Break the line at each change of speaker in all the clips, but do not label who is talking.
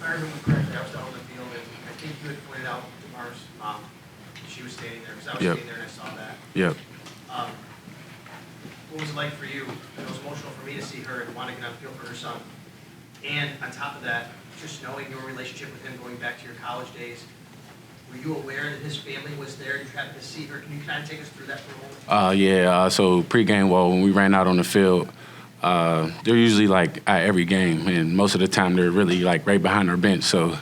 I remember correctly, I was down on the field, and I think you had pointed out Damar's mom. She was standing there, because I was standing there and I saw that.
Yep.
What was it like for you? It was emotional for me to see her and want to get on the field for her son. And on top of that, just knowing your relationship with him going back to your college days, were you aware that his family was there? Did you happen to see her? Can you kind of take us through that for a moment?
Yeah. So pregame, when we ran out on the field, they're usually like at every game, and most of the time they're really like right behind our bench. So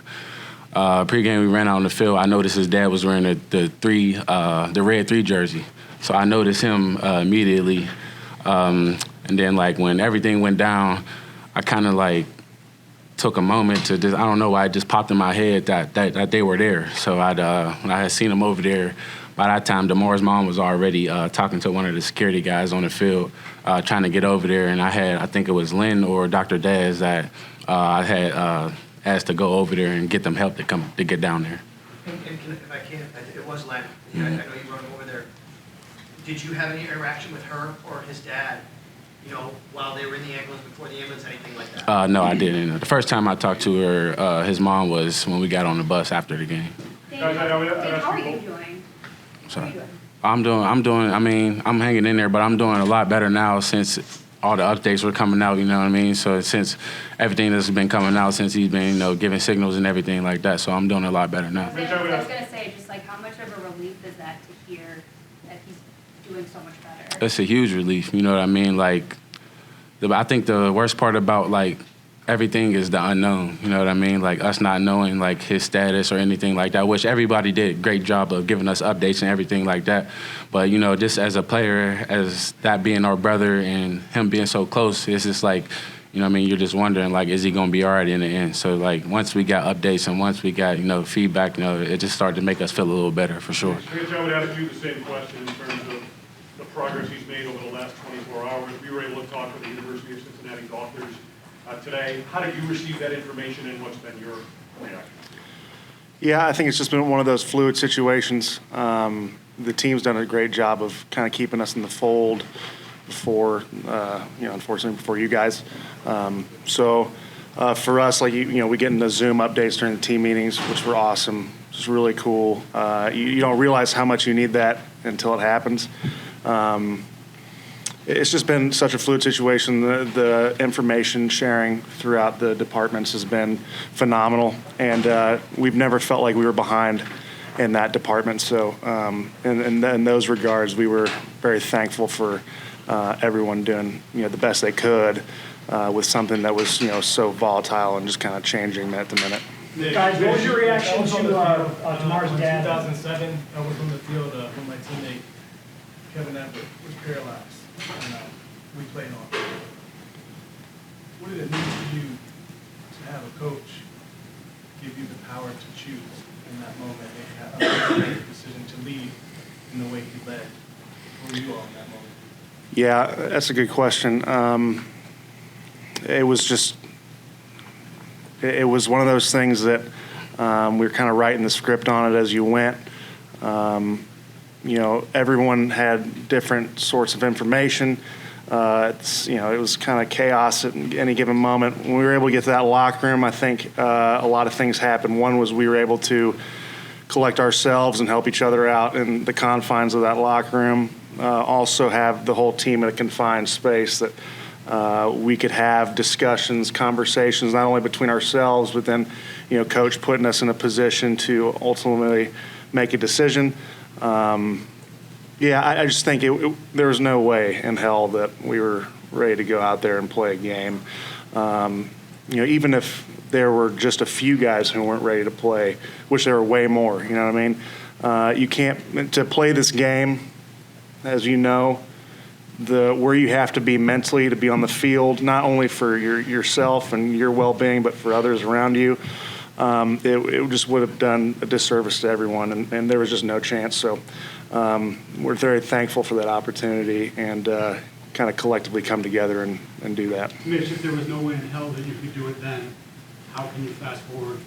pregame, we ran out on the field. I noticed his dad was wearing the red 3 jersey. So I noticed him immediately. And then like when everything went down, I kind of like took a moment to just, I don't know why, it just popped in my head that they were there. So when I had seen them over there, by that time, Damar's mom was already talking to one of the security guys on the field, trying to get over there. And I think it was Lynn or Dr. Daz that I had asked to go over there and get them help to get down there.
And if I can, it was Len. I know you brought him over there. Did you have any interaction with her or his dad, while they were in the ambulance, before the ambulance, anything like that?
No, I didn't. The first time I talked to her, his mom, was when we got on the bus after the game.
Dane, how are you doing?
Sorry. I'm doing, I'm hanging in there, but I'm doing a lot better now since all the updates were coming out, you know what I mean? So since everything that's been coming out, since he's been, giving signals and everything like that, so I'm doing a lot better now.
I was going to say, just like, how much of a relief is that to hear that he's doing so much better?
It's a huge relief, you know what I mean? Like, I think the worst part about, like, everything is the unknown, you know what I mean? Like, us not knowing, like, his status or anything like that, which everybody did a great job of giving us updates and everything like that. But, just as a player, as that being our brother and him being so close, it's just like, you're just wondering, like, is he going to be all right in the end? So, like, once we got updates and once we got, feedback, it just started to make us feel a little better, for sure.
Mitch, I would ask you the same question in terms of the progress he's made over the last 24 hours. We were able to talk with the University of Cincinnati doctors today. How did you receive that information, and what's been your reaction?
Yeah, I think it's just been one of those fluid situations. The team's done a great job of kind of keeping us in the fold before, unfortunately, before you guys. So for us, like, we get into Zoom updates during the team meetings, which were awesome. It's really cool. You don't realize how much you need that until it happens. It's just been such a fluid situation. The information sharing throughout the departments has been phenomenal, and we've never felt like we were behind in that department. So in those regards, we were very thankful for everyone doing the best they could with something that was so volatile and just kind of changing minute to minute.
Guys, what was your reaction to Damar's dad?
2007, I was on the field when my teammate Kevin Everett was paralyzed, and we played on. What did it mean to you to have a coach give you the power to choose in that moment and have make the decision to lead in the way he led? Where were you on in that moment?
Yeah, that's a good question. It was one of those things that we were kind of writing the script on it as you went. Everyone had different sorts of information. It was kind of chaos at any given moment. When we were able to get to that locker room, I think a lot of things happened. One was we were able to collect ourselves and help each other out in the confines of that locker room. Also have the whole team in a confined space that we could have discussions, conversations, not only between ourselves, but then, coach putting us in a position to ultimately make a decision. I just think there was no way in hell that we were ready to go out there and play a game. Even if there were just a few guys who weren't ready to play, which there were way more, you know what I mean? You can't, to play this game, as you know, where you have to be mentally to be on the field, not only for yourself and your well-being, but for others around you, it just would have done a disservice to everyone, and there was just no chance. So we're very thankful for that opportunity and kind of collectively come together and do that.
Mitch, if there was no way in hell that you could do it then, how can you fast forward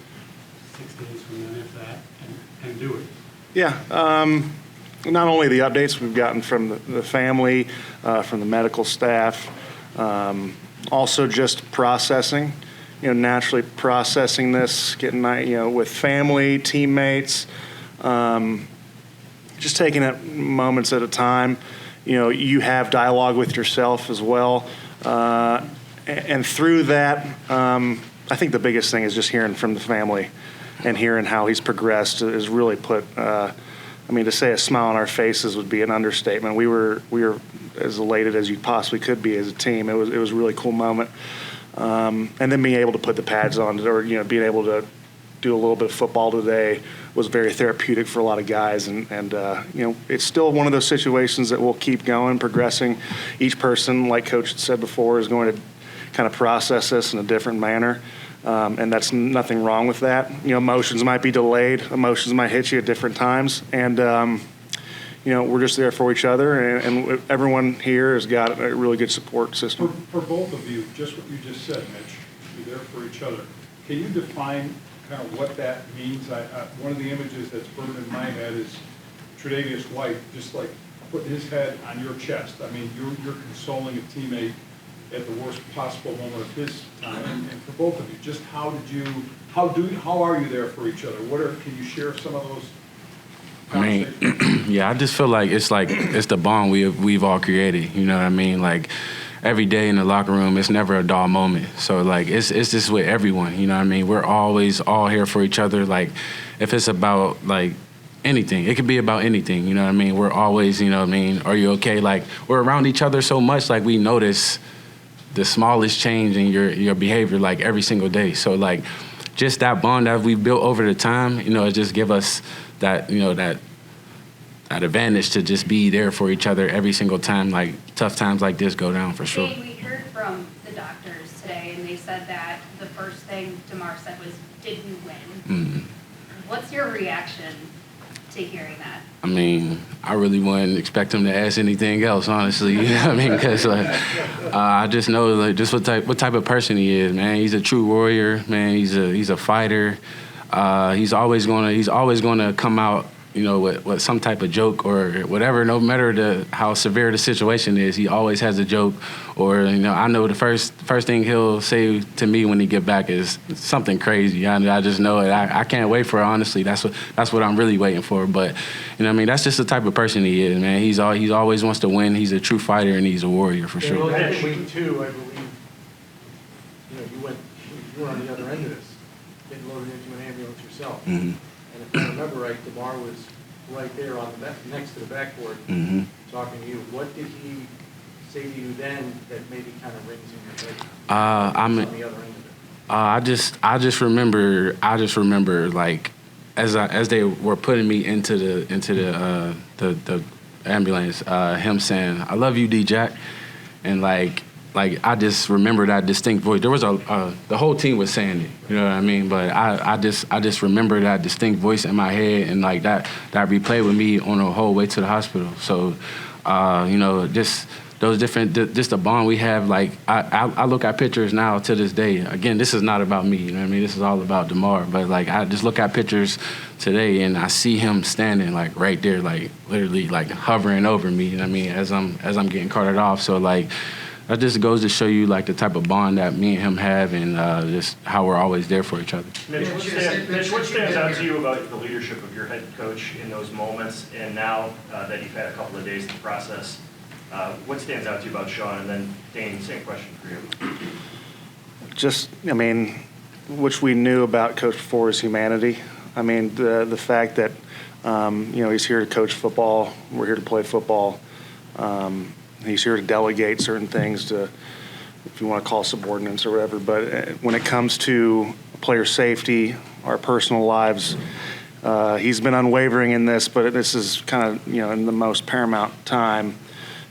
6 days from then, if that, and do it?
Yeah. Not only the updates we've gotten from the family, from the medical staff, also just processing. naturally processing this, getting, with family, teammates, just taking it moments at a time. You have dialogue with yourself as well. And through that, I think the biggest thing is just hearing from the family and hearing how he's progressed is really put, to say a smile on our faces would be an understatement. We were as elated as you possibly could be as a team. It was a really cool moment. And then being able to put the pads on, or being able to do a little bit of football today was very therapeutic for a lot of guys. And it's still one of those situations that we'll keep going, progressing. Each person, like Coach had said before, is going to kind of process this in a different manner. And that's nothing wrong with that. Emotions might be delayed. Emotions might hit you at different times. And, we're just there for each other. And everyone here has got a really good support system.
For both of you, just what you just said, Mitch, you're there for each other. Can you define kind of what that means? One of the images that's burned in my head is Tre'Davious White, just like putting his head on your chest. I mean, you're consoling a teammate at the worst possible moment of his time. And for both of you, just how are you there for each other? Can you share some of those conversations?
I just feel like it's the bond we've all created. You know what I mean? Like every day in the locker room, it's never a dull moment. So like it's just with everyone. You know what I mean? We're always all here for each other. Like if it's about like anything, it could be about anything. You know what I mean? We're always, you know what I mean? Are you okay? Like we're around each other so much, like we notice the smallest change in your behavior like every single day. So like just that bond that we've built over the time, it just give us that, that advantage to just be there for each other every single time, like tough times like this go down for sure.
Dane, we heard from the doctors today, and they said that the first thing Damar said was, "Did we win?" Mm-hmm. What's your reaction to hearing that?
I mean, I really wouldn't expect him to ask anything else, honestly. You know what I mean? Because I just know like just what type of person he is, man. He's a true warrior, man. He's a fighter. He's always gonna come out, with some type of joke or whatever. No matter how severe the situation is, he always has a joke. Or I know the first thing he'll say to me when he get back is something crazy. I just know it. I can't wait for it. Honestly, that's what I'm really waiting for. But that's just the type of person he is, man. He's always wants to win. He's a true fighter and he's a warrior for sure.
Well, that week too, I believe, you were on the other end of this, getting loaded into an ambulance yourself. Mm-hmm. And if I remember right, Damar was right there on the next to the backboard, mm-hmm, talking to you. What did he say to you then that maybe kind of rings in your head? On the other end of it.
I just remember like as they were putting me into the ambulance, him saying, "I love you, D Jack," and like I just remember that distinct voice. There was the whole team was saying it, you know what I mean? But I just remember that distinct voice in my head, and like that replayed with me on the whole way to the hospital. So, just those different, just the bond we have. Like I look at pictures now to this day. Again, this is not about me, you know what I mean? This is all about Damar. But like I just look at pictures today, and I see him standing like right there, like literally like hovering over me, you know what I mean? As I'm getting carted off. So like. That just goes to show you like the type of bond that me and him have, and just how we're always there for each other.
Mitch, what stands out to you about the leadership of your head coach in those moments, and now that you've had a couple of days to process, what stands out to you about Sean? And then Dane, same question for you.
Which we knew about Coach before is humanity. I mean, the fact that he's here to coach football, we're here to play football. He's here to delegate certain things to, if you want to call subordinates or whatever. But when it comes to player safety, our personal lives, he's been unwavering in this. But this is kind of, in the most paramount time,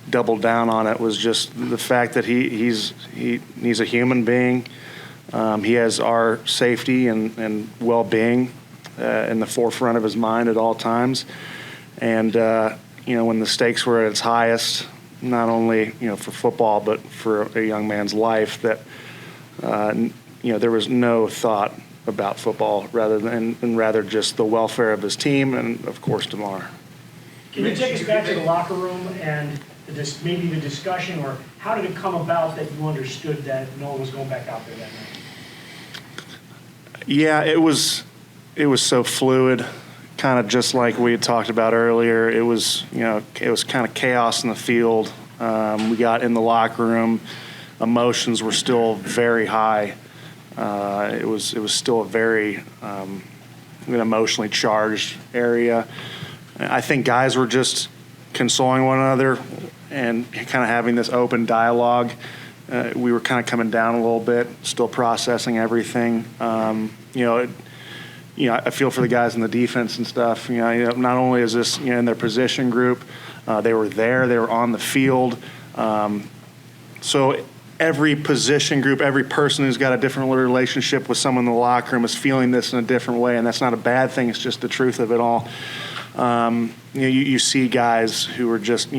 doubled down on it was just the fact that he's a human being. He has our safety and well-being in the forefront of his mind at all times. And, when the stakes were at its highest, not only for football but for a young man's life, that there was no thought about football rather just the welfare of his team and of course Damar.
Can you take us back to the locker room and maybe the discussion, or how did it come about that you understood that no one was going back out there that night?
Yeah, it was so fluid, kind of just like we had talked about earlier. It was kind of chaos in the field. We got in the locker room, emotions were still very high. It was still a very an emotionally charged area. I think guys were just consoling one another and kind of having this open dialogue. We were kind of coming down a little bit, still processing everything. I feel for the guys in the defense and stuff. Not only is this in their position group, they were on the field. So every position group, every person who's got a different relationship with someone in the locker room is feeling this in a different way, and that's not a bad thing. It's just the truth of it all. You see guys who are just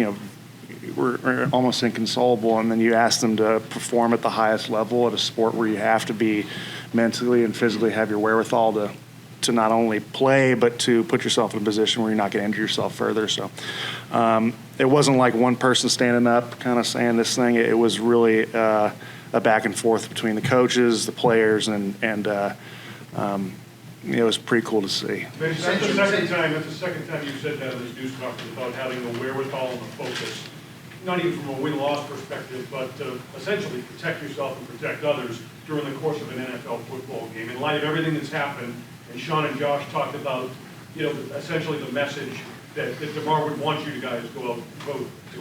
were almost inconsolable, and then you ask them to perform at the highest level at a sport where you have to be mentally and physically have your wherewithal to not only play but to put yourself in a position where you're not going to injure yourself further. So it wasn't like one person standing up kind of saying this thing. It was really a back and forth between the coaches, the players, and it was pretty cool to see.
Mitch, that's the second time you've said that in this news conference about having the wherewithal and the focus, not even from a win-loss perspective, but to essentially protect yourself and protect others during the course of an NFL football game. In light of everything that's happened, and Sean and Josh talked about, essentially the message that Damar would want you guys to go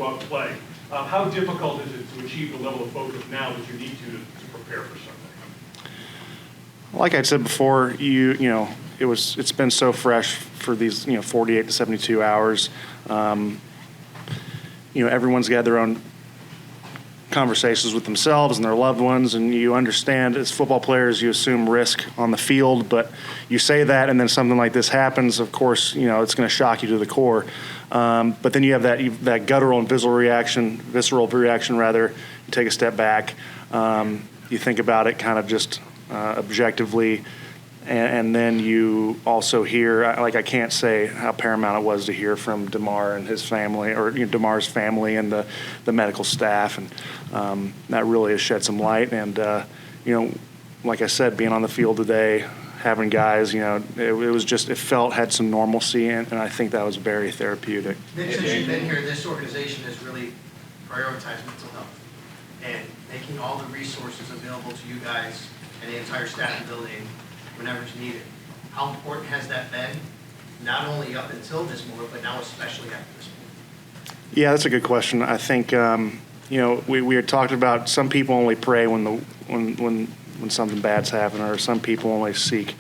out and play. How difficult is it to achieve the level of focus now that you need to prepare for something?
Like I said before, it's been so fresh for these 48 to 72 hours. Everyone's got their own conversations with themselves and their loved ones, and you understand as football players you assume risk on the field, but you say that and then something like this happens, of course it's going to shock you to the core, but then you have that guttural and visceral reaction rather. You take a step back, you think about it kind of just objectively, and then you also hear, I can't say how paramount it was to hear from Damar and his family, or Damar's family and the medical staff, and that really has shed some light. And like I said, being on the field today, having guys, it had some normalcy, and I think that was very therapeutic.
Mitch, since you've been here, this organization has really prioritized mental health and making all the resources available to you guys and the entire staff and building whenever it's needed. How important has that been, not only up until this moment, but now especially after this moment?
Yeah, that's a good question. I think we had talked about some people only pray when something bad's happened, or some people only seek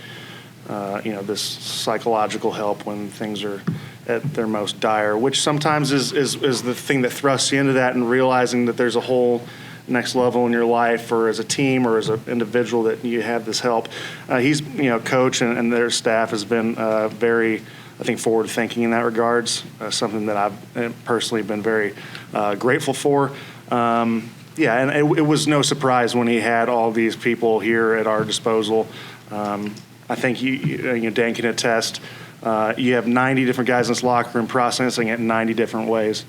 this psychological help when things are at their most dire, which sometimes is the thing that thrusts you into that, and realizing that there's a whole next level in your life, or as a team, or as an individual, that you have this help. He's, coach and their staff has been very, I think, forward thinking in that regards. Something that I've personally been very grateful for. And it was no surprise when he had all these people here at our disposal. I think Dan can attest. You have 90 different guys in this locker room processing it in 90 different ways.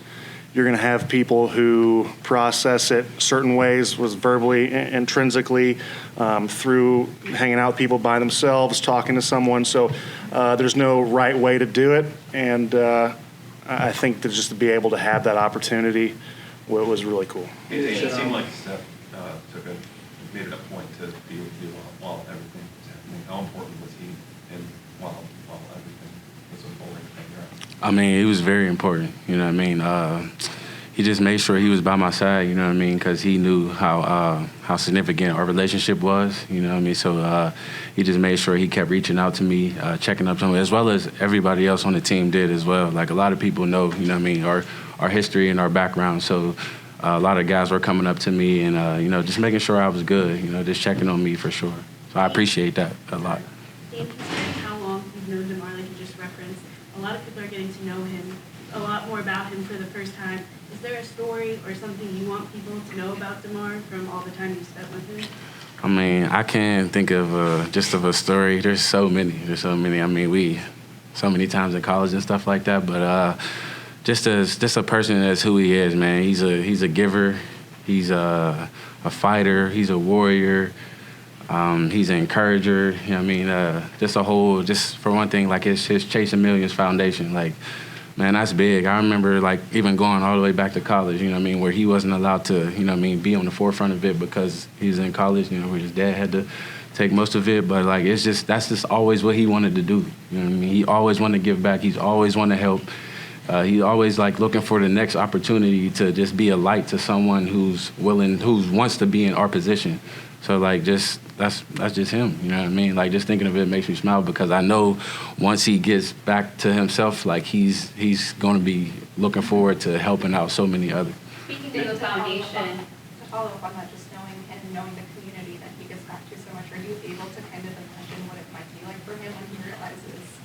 You're going to have people who process it certain ways, was verbally, intrinsically, through hanging out with people by themselves, talking to someone. So there's no right way to do it. And I think that just to be able to have that opportunity was really cool.
It seemed like Steph made it a point to be with you while everything was happening. How important was he while everything was unfolding?
I mean, it was very important, he just made sure he was by my side, because he knew how significant our relationship was, so he just made sure he kept reaching out to me, checking up on me, as well as everybody else on the team did as well. Like, a lot of people know, our history and our background, so a lot of guys were coming up to me and, just making sure I was good, just checking on me for sure. So I appreciate that a lot.
Dane, considering how long you've known Damar, like you just referenced, a lot of people are getting to know him, a lot more about him for the first time. Is there a story or something you want people to know about Damar from all the time you spent with him?
I mean, I can't think of just a story. There's so many. I mean, so many times in college and stuff like that. But just a person that's who he is, man. He's a giver. He's a fighter. He's a warrior. He's an encourager. You know what I mean? Just for one thing, like his Chasing Millions Foundation, like, man, that's big. I remember like even going all the way back to college, you know what I mean, where he wasn't allowed to, you know what I mean, be on the forefront of it because he's in college, you know, where his dad had to take most of it. But like, that's just always what he wanted to do. You know what I mean? He always wanted to give back. He's always wanted to help. He always like looking for the next opportunity to just be a light to someone who wants to be in our position. So like that's just him, you know what I mean? Like just thinking of it makes me smile because I know once he gets back to himself, like he's going to be looking forward to helping out so many others.
Speaking of the foundation,
To follow up on that, just knowing the community that he gives back to so much, are you able to kind of imagine what it might be like for him when he realizes,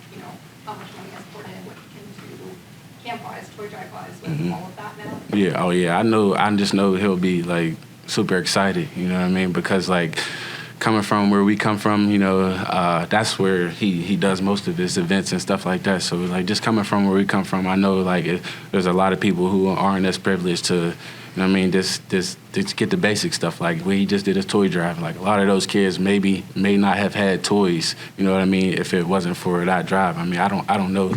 how much money has poured in, what he can do camp-wise, toy drive-wise, with all of that now?
Yeah, oh yeah, I just know he'll be like super excited, you know what I mean? Because like coming from where we come from, that's where he does most of his events and stuff like that. So like just coming from where we come from, I know like there's a lot of people who aren't as privileged to, you know what I mean, just get the basic stuff. Like when he just did his toy drive, like a lot of those kids may not have had toys, you know what I mean, if it wasn't for that drive. I mean, I don't know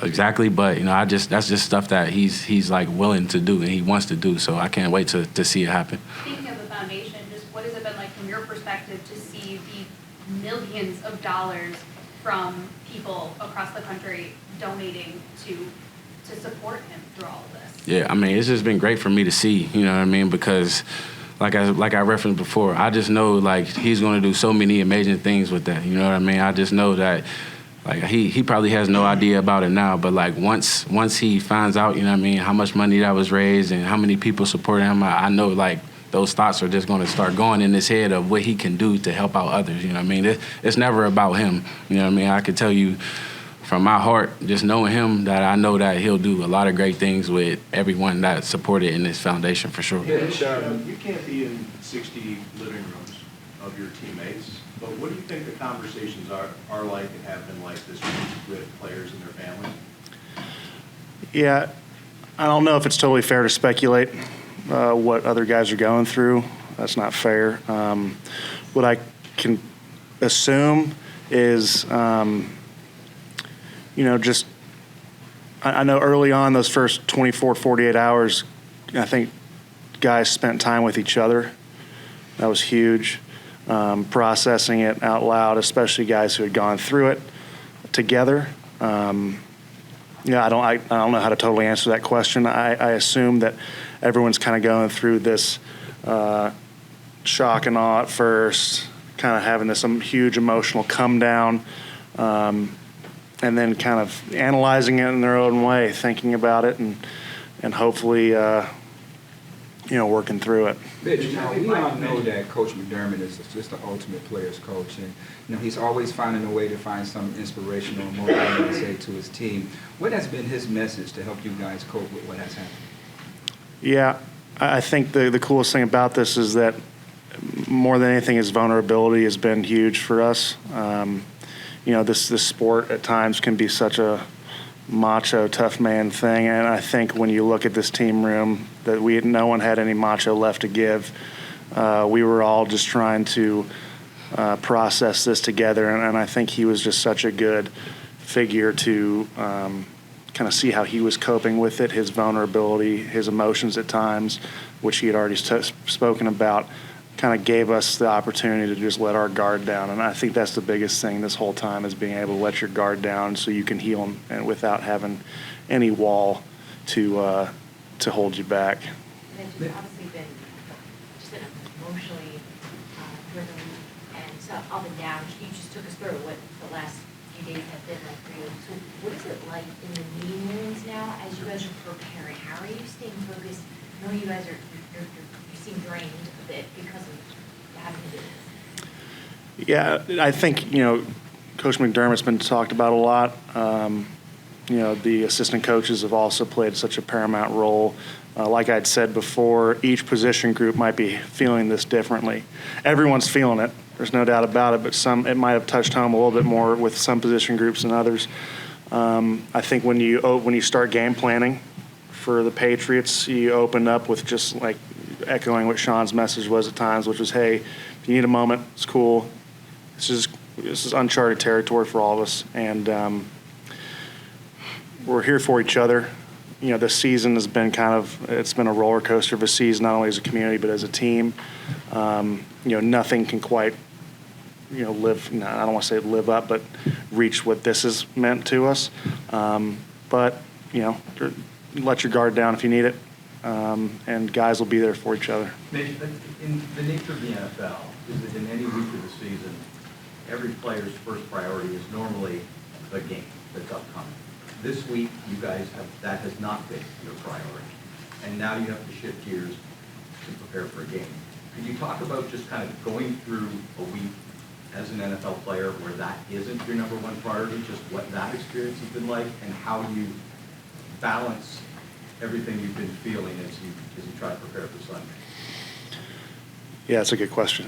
exactly, but that's just stuff that he's like willing to do and he wants to do. So I can't wait to see it happen.
speaking of the foundation, just what has it been like from your perspective to see the millions of dollars from people across the country donating to support him through all of this?
Yeah, I mean, it's just been great for me to see, you know what I mean, because like I referenced before, I just know like he's going to do so many amazing things with that, you know what I mean? I just know that like he probably has no idea about it now, but like once he finds out, you know what I mean, how much money that was raised and how many people supported him, I know like those thoughts are just going to start going in his head of what he can do to help out others, you know what I mean? It's never about him, you know what I mean? I can tell you from my heart, just knowing him, that I know that he'll do a lot of great things with everyone that supported in this foundation for sure.
Yeah, you can't be in 60 living rooms of your teammates, but what do you think the conversations are like and have been like this week with players and their families?
Yeah, I don't know if it's totally fair to speculate what other guys are going through. That's not fair. What I can assume is, just I know early on those first 24, 48 hours, I think guys spent time with each other. That was huge. Processing it out loud, especially guys who had gone through it together. I don't know how to totally answer that question. I assume that everyone's kind of going through this shock and awe at first, kind of having this huge emotional come down, and then kind of analyzing it in their own way, thinking about it, and hopefully, working through it.
Mitch, we all know that Coach McDermott is just the ultimate player's coach, and he's always finding a way to find some inspirational, motivating to say to his team. What has been his message to help you guys cope with what has happened? Yeah, I think the coolest thing about this is that more than anything, his vulnerability has been huge for us. This sport at times can be such a macho, tough man thing, and I think when you look at this team room, that no one had any macho left to give. We were all just trying to process this together, and I think he was just such a good figure to kind of see how he was coping with it, his vulnerability, his emotions at times, which he had already spoken about, kind of gave us the opportunity to just let our guard down. And I think that's the biggest thing this whole time, is being able to let your guard down so you can heal and without having any wall to hold you back.
And it's obviously been just an emotionally driven and so up and down. You just took us through what the last few days have been like for you. So what is it like in the meeting rooms now as you guys are preparing? How are you staying focused? I know you guys you seem drained a bit because of having to do this.
Yeah, I think, Coach McDermott's been talked about a lot. The assistant coaches have also played such a paramount role. Like I'd said before, each position group might be feeling this differently. Everyone's feeling it. There's no doubt about it, but it might have touched home a little bit more with some position groups than others. I think when you start game planning for the Patriots, you open up with just like echoing what Sean's message was at times, which was, hey, if you need a moment, it's cool. This is uncharted territory for all of us, and we're here for each other. You know, this season has been it's been a roller coaster of a season, not only as a community but as a team. You know, nothing can quite, I don't want to say live up, but reach what this has meant to us. But, let your guard down if you need it, and guys will be there for each other.
Maybe in the nature of the NFL, is that in any week of the season, every player's first priority is normally the game that's upcoming. This week, you guys that has not been your priority. And now you have to shift gears to prepare for a game. Could you talk about just kind of going through a week as an NFL player where that isn't your number one priority, just what that experience has been like and how you balance everything you've been feeling as you try to prepare for Sunday?
Yeah, that's a good question.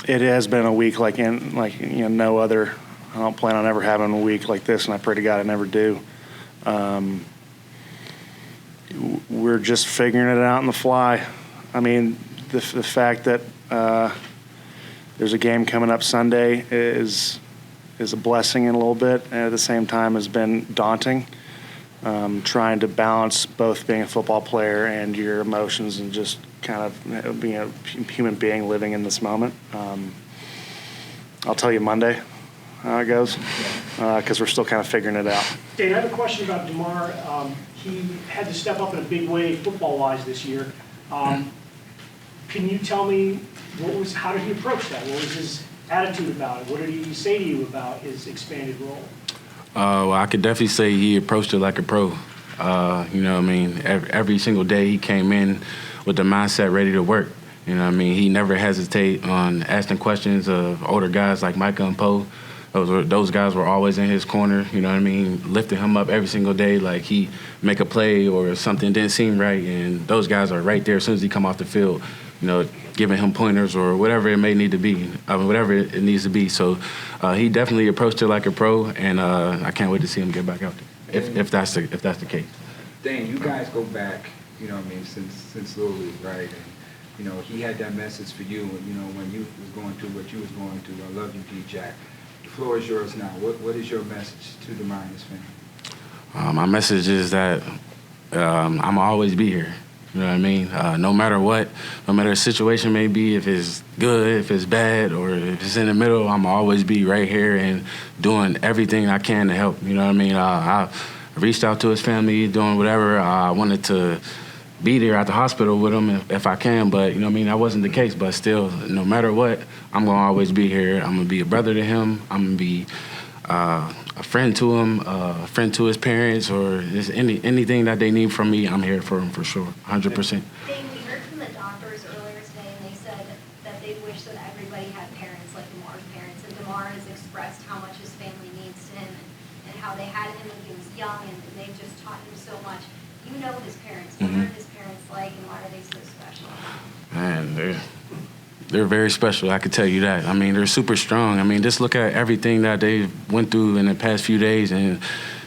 It has been a week like no other. I don't plan on ever having a week like this, and I pray to God I never do. We're just figuring it out on the fly. I mean, the fact that there's a game coming up Sunday is a blessing in a little bit, and at the same time has been daunting. Trying to balance both being a football player and your emotions and just kind of being a human being living in this moment. I'll tell you Monday how it goes, because we're still kind of figuring it out.
Dane, I have a question about Damar. He had to step up in a big way football-wise this year. Can you tell me how did he approach that? What was his attitude about it? What did he say to you about his expanded role?
Well, I could definitely say he approached it like a pro. Every single day he came in with the mindset ready to work. He never hesitate on asking questions of older guys like Micah and Poe. Those guys were always in his corner, lifting him up every single day like he make a play or something didn't seem right, and those guys are right there as soon as he come off the field, giving him pointers or whatever it may need to be, whatever it needs to be. So he definitely approached it like a pro, and I can't wait to see him get back out there, if that's the case.
Dane, you guys go back, since Little League, right? And, he had that message for you, when you was going through what you was going through. I love you, D-Jack. The floor is yours now. What is your message to Damar and his family?
My message is that I'm always be here. You know what I mean? No matter what, no matter the situation may be, if it's good, if it's bad, or if it's in the middle, I'm always be right here and doing everything I can to help. You know what I mean? I reached out to his family, doing whatever. I wanted to be there at the hospital with him if I can, but that wasn't the case. But still, no matter what, I'm gonna always be here. I'm gonna be a brother to him. I'm gonna be a friend to him, a friend to his parents, or just anything that they need from me. I'm here for them for sure, 100%.
Dane, we heard from the doctors earlier today, and they said that they wish that everybody had parents like Damar's parents, and Damar has expressed how much his family means to him and how they had him when he was young, and they just taught him so much. You know his parents. What are his parents like, and why are they so special?
Man, they're very special, I could tell you that. They're super strong. Just look at everything that they went through in the past few days, and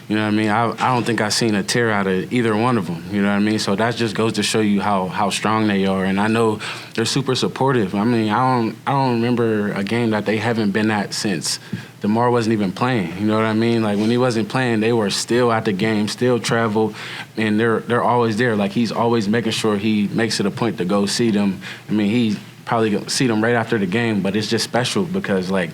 I don't think I've seen a tear out of either one of them, So that just goes to show you how strong they are, and I know they're super supportive. I don't remember a game that they haven't been at since Damar wasn't even playing, you know what I mean? Like, when he wasn't playing, they were still at the game, still travel, and they're always there. Like, he's always making sure he makes it a point to go see them. He probably gonna see them right after the game, but it's just special because, like,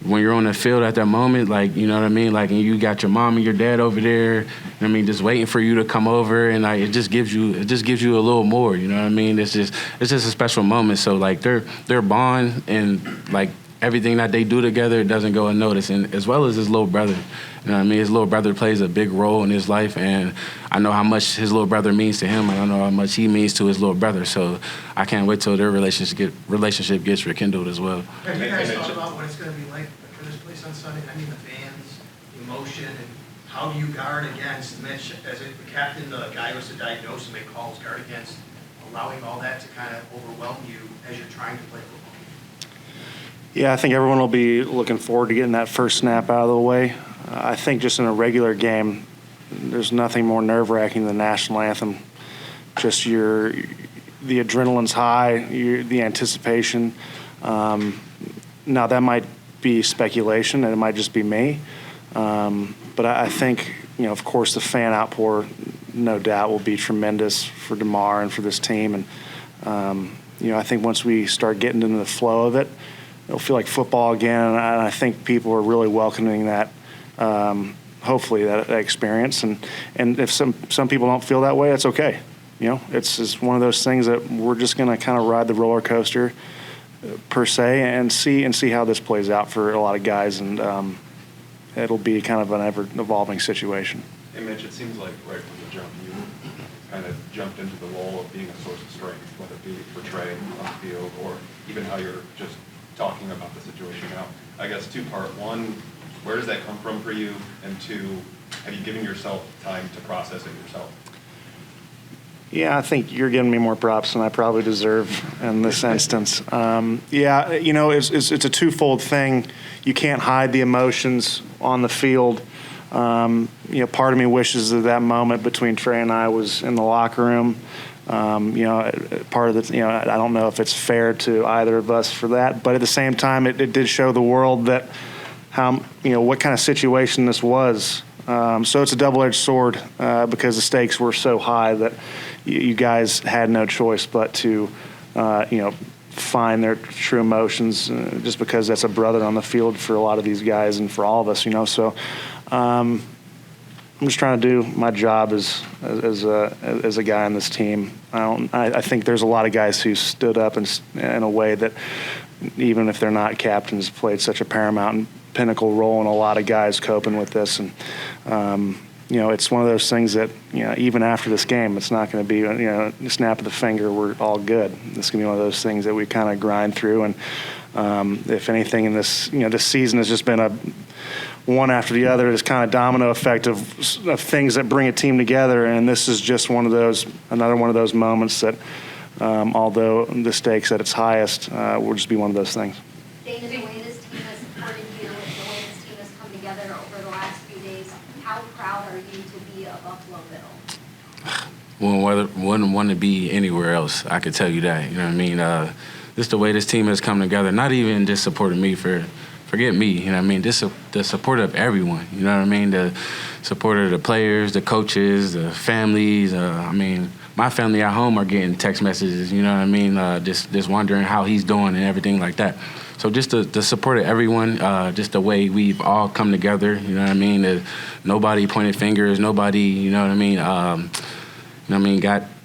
when you're on the field at that moment, like, you know what I mean? Like, and you got your mom and your dad over there, just waiting for you to come over, and like, it just gives you a little more, you know what I mean? It's just a special moment. So, like, their bond and, like, everything that they do together doesn't go unnoticed, and as well as his little brother. You know what I mean? His little brother plays a big role in his life, and I know how much his little brother means to him, and I know how much he means to his little brother. So I can't wait till their relationship gets rekindled as well.
Have you guys thought about what it's going to be like for this place on Sunday? The fans, the emotion, and how do you guard against Mitch as the captain, the guy who has to diagnose and make calls, guard against allowing all that to kind of overwhelm you as you're trying to play football?
Yeah, I think everyone will be looking forward to getting that first snap out of the way. I think just in a regular game, there's nothing more nerve-wracking than the national anthem just the adrenaline's high, the anticipation. Now that might be speculation, and it might just be me, but I think, of course, the fan outpour, no doubt, will be tremendous for Damar and for this team. And I think once we start getting into the flow of it, it'll feel like football again. And I think people are really welcoming that. Hopefully that experience. And if some people don't feel that way, that's okay. It's just one of those things that we're just going to kind of ride the roller coaster per se and see how this plays out for a lot of guys. And it'll be kind of an ever-evolving situation.
Hey, Mitch, it seems like right from the jump, you kind of jumped into the role of being a source of strength, whether it be for Trey on the field or even how you're just talking about the situation now. I guess two-part. One, where does that come from for you? And two, have you given yourself time to process it yourself?
Yeah, I think you're giving me more props than I probably deserve in this instance. It's a twofold thing. You can't hide the emotions on the field. Part of me wishes that moment between Trey and I was in the locker room. Part of the, I don't know if it's fair to either of us for that, but at the same time, it did show the world that what kind of situation this was. So it's a double-edged sword because the stakes were so high that you guys had no choice but to, find their true emotions just because that's a brother on the field for a lot of these guys and for all of us, So I'm just trying to do my job as a guy on this team. I think there's a lot of guys who stood up in a way that, even if they're not captains, played such a paramount and pinnacle role in a lot of guys coping with this. And it's one of those things that even after this game, it's not going to be a snap of the finger, we're all good. It's going to be one of those things that we kind of grind through. And if anything in this this season has just been a one after the other, this kind of domino effect of things that bring a team together. And this is just another one of those moments that, although the stakes at its highest, will just be one of those things.
Dane, the way this team has supported you, the way this team has come together over the last few days, how proud are you to be a Buffalo Bill?
Wouldn't want to be anywhere else, I could tell you that. You know what I mean? Just the way this team has come together, not even just supporting me forget me, you know what I mean? Just the support of everyone, you know what I mean? The support of the players, the coaches, the families. My family at home are getting text messages, you know what I mean? Just wondering how he's doing and everything like that. So just the support of everyone, just the way we've all come together, you know what I mean? Nobody pointed fingers, nobody, you know what I mean?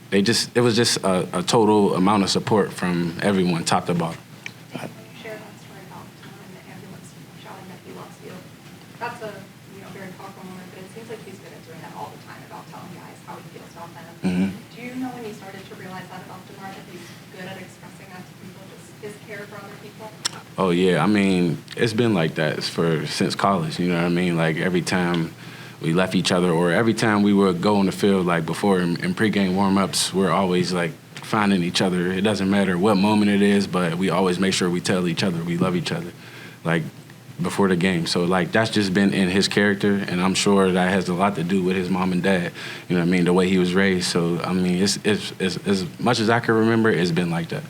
It was just a total amount of support from everyone, top to bottom.
That's a very powerful moment, but it seems like he's good at doing that all the time, about telling guys how he feels about them.
Mm-hmm.
Do you know when you started to realize that about Damar, that he's good at expressing that to people, just his care for other people?
Oh yeah, it's been like that since college. You know what I mean? Like every time we left each other, or every time we would go on the field, like before in pregame warm-ups, we're always like finding each other. It doesn't matter what moment it is, but we always make sure we tell each other we love each other. Like before the game. So like that's just been in his character, and I'm sure that has a lot to do with his mom and dad, you know what I mean, the way he was raised. So it's as much as I can remember, it's been like that.